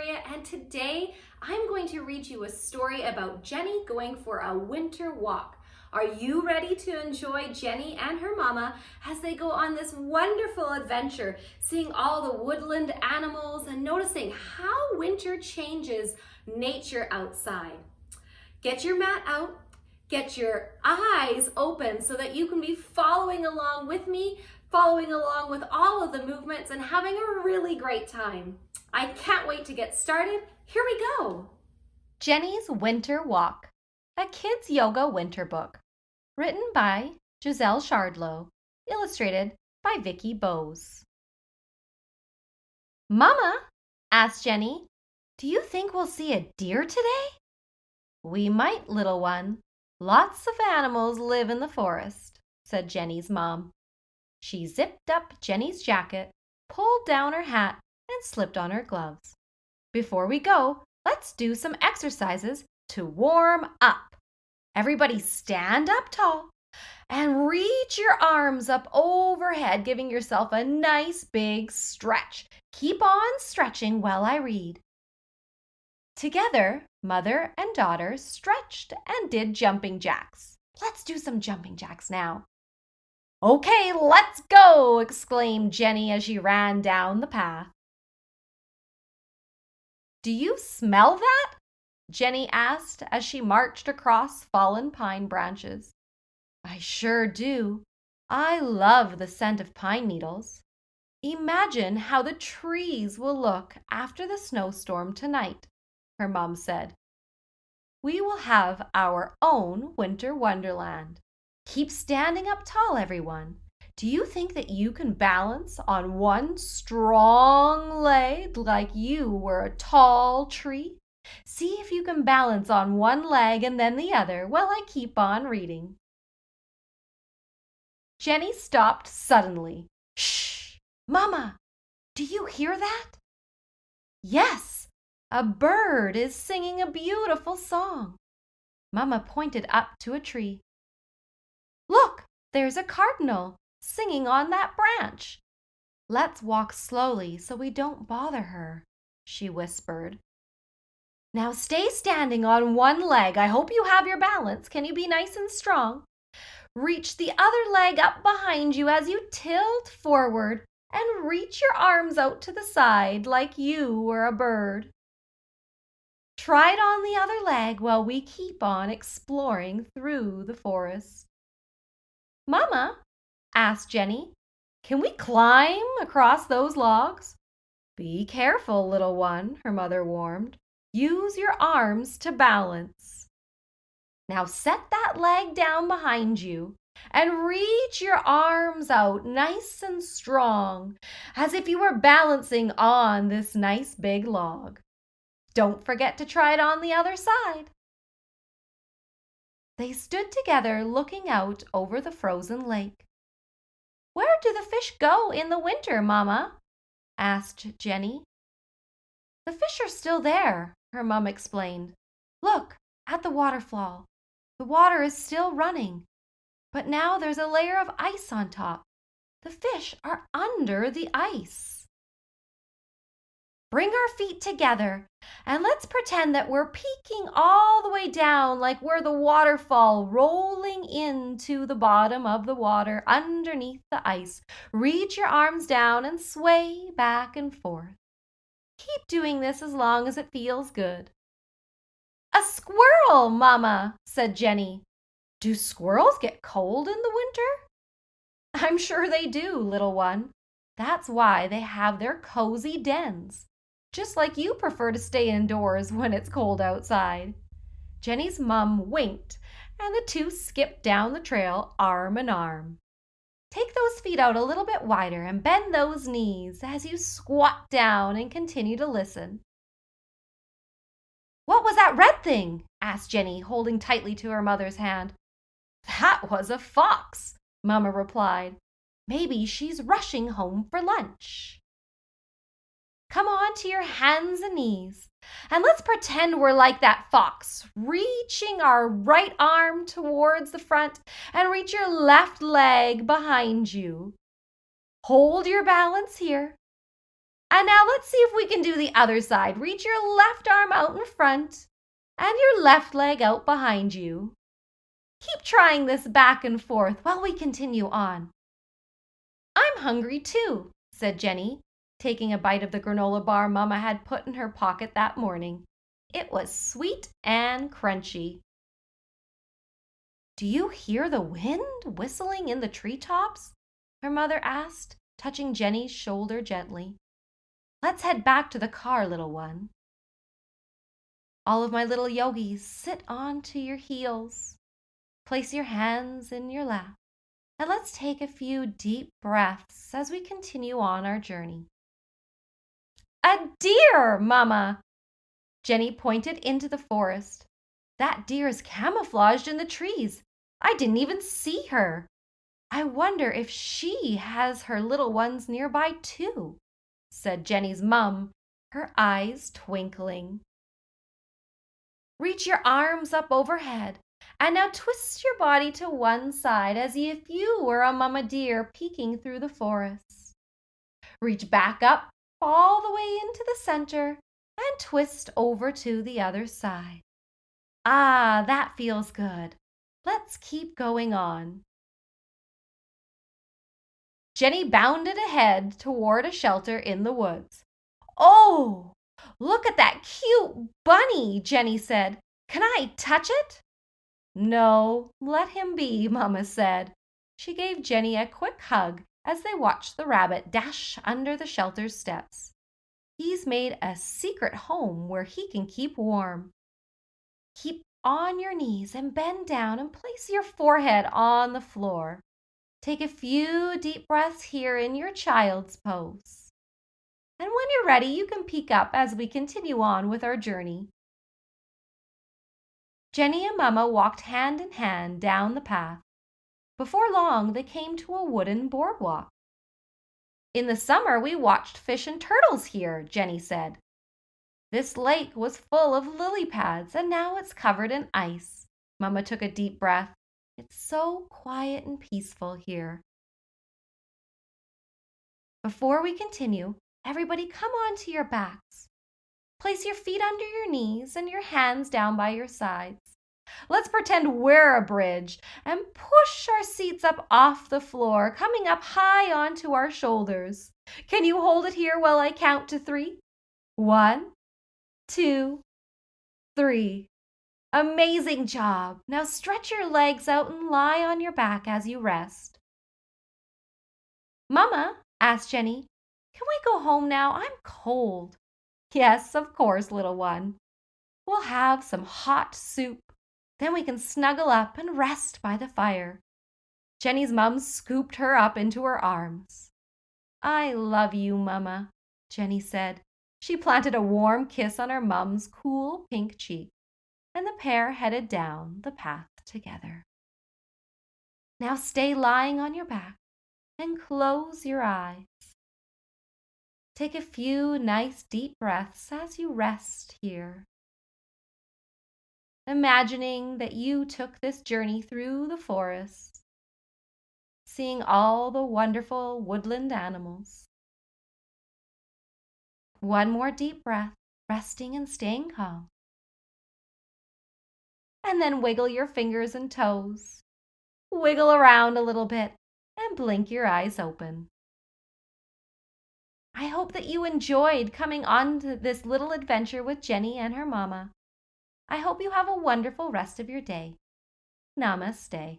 Victoria, and today I'm going to read you a story about Jenny going for a winter walk. Are you ready to enjoy Jenny and her mama as they go on this wonderful adventure, seeing all the woodland animals and noticing how winter changes nature outside? Get your mat out, get your eyes open so that you can be following along with me, following along with all of the movements and having a really great time. I can't wait to get started. Here we go. Jenny's Winter Walk, a kid's yoga winter book, written by Giselle Shardlow, illustrated by Vicki Bowes. Mama, asked Jenny, do you think we'll see a deer today? We might, little one. Lots of animals live in the forest, said Jenny's mom. She zipped up Jenny's jacket, pulled down her hat, and slipped on her gloves. Before we go, let's do some exercises to warm up. Everybody stand up tall and reach your arms up overhead, giving yourself a nice big stretch. Keep on stretching while I read. Together, mother and daughter stretched and did jumping jacks. Let's do some jumping jacks now. Okay, let's go, exclaimed Jenny as she ran down the path. Do you smell that? Jenny asked as she marched across fallen pine branches. I sure do. I love the scent of pine needles. Imagine how the trees will look after the snowstorm tonight, her mom said. We will have our own winter wonderland. Keep standing up tall, everyone. Do you think that you can balance on one strong leg like you were a tall tree? See if you can balance on one leg and then the other while I keep on reading. Jenny stopped suddenly. Shh! Mama, do you hear that? Yes, a bird is singing a beautiful song. Mama pointed up to a tree. Look, there's a cardinal singing on that branch. Let's walk slowly so we don't bother her, she whispered. Now stay standing on one leg. I hope you have your balance. Can you be nice and strong? Reach the other leg up behind you as you tilt forward and reach your arms out to the side like you were a bird. Try it on the other leg while we keep on exploring through the forest. Mama, asked Jenny, can we climb across those logs? Be careful, little one, her mother warned. Use your arms to balance. Now set that leg down behind you and reach your arms out nice and strong, as if you were balancing on this nice big log. Don't forget to try it on the other side. They stood together looking out over the frozen lake. Where do the fish go in the winter, Mama? Asked Jenny. The fish are still there, her mom explained. Look at the waterfall. The water is still running, but now there's a layer of ice on top. The fish are under the ice. Bring our feet together and let's pretend that we're peeking all the way down like we're the waterfall rolling into the bottom of the water underneath the ice. Reach your arms down and sway back and forth. Keep doing this as long as it feels good. A squirrel, Mama, said Jenny. Do squirrels get cold in the winter? I'm sure they do, little one. That's why they have their cozy dens. Just like you prefer to stay indoors when it's cold outside. Jenny's mom winked, and the two skipped down the trail arm in arm. Take those feet out a little bit wider and bend those knees as you squat down and continue to listen. What was that red thing? Asked Jenny, holding tightly to her mother's hand. That was a fox, Mama replied. Maybe she's rushing home for lunch. Come on to your hands and knees, and let's pretend we're like that fox, reaching our right arm towards the front and reach your left leg behind you. Hold your balance here And now let's see if we can do the other side. Reach your left arm out in front and your left leg out behind you. Keep trying this back and forth while we continue on. I'm hungry too, said Jenny, taking a bite of the granola bar Mama had put in her pocket that morning. It was sweet and crunchy. Do you hear the wind whistling in the treetops? Her mother asked, touching Jenny's shoulder gently. Let's head back to the car, little one. All of my little yogis, sit onto your heels. Place your hands in your lap, and let's take a few deep breaths as we continue on our journey. A deer, Mama! Jenny pointed into the forest. That deer is camouflaged in the trees. I didn't even see her. I wonder if she has her little ones nearby too, said Jenny's mum, her eyes twinkling. Reach your arms up overhead and now twist your body to one side as if you were a mama deer peeking through the forest. Reach back up all the way into the center and twist over to the other side. Ah, that feels good. Let's keep going on. Jenny bounded ahead toward a shelter in the woods. Oh, look at that cute bunny, Jenny said. Can I touch it? No, let him be, Mama said. She gave Jenny a quick hug as they watched the rabbit dash under the shelter's steps. He's made a secret home where he can keep warm. Keep on your knees and bend down and place your forehead on the floor. Take a few deep breaths here in your child's pose. And when you're ready, you can peek up as we continue on with our journey. Jenny and Mama walked hand in hand down the path. Before long, they came to a wooden boardwalk. In the summer, we watched fish and turtles here, Jenny said. This lake was full of lily pads, and now it's covered in ice. Mama took a deep breath. It's so quiet and peaceful here. Before we continue, everybody come onto your backs. Place your feet under your knees and your hands down by your sides. Let's pretend we're a bridge and push our seats up off the floor, coming up high onto our shoulders. Can you hold it here while I count to 3? 1, 2, 3. Amazing job. Now stretch your legs out and lie on your back as you rest. Mama, asked Jenny, can we go home now? I'm cold. Yes, of course, little one. We'll have some hot soup. Then we can snuggle up and rest by the fire. Jenny's mum scooped her up into her arms. I love you, Mama, Jenny said. She planted a warm kiss on her mum's cool pink cheek, and the pair headed down the path together. Now stay lying on your back and close your eyes. Take a few nice deep breaths as you rest here. Imagining that you took this journey through the forest, seeing all the wonderful woodland animals. One more deep breath, resting and staying calm. And then wiggle your fingers and toes. Wiggle around a little bit and blink your eyes open. I hope that you enjoyed coming on to this little adventure with Jenny and her mama. I hope you have a wonderful rest of your day. Namaste.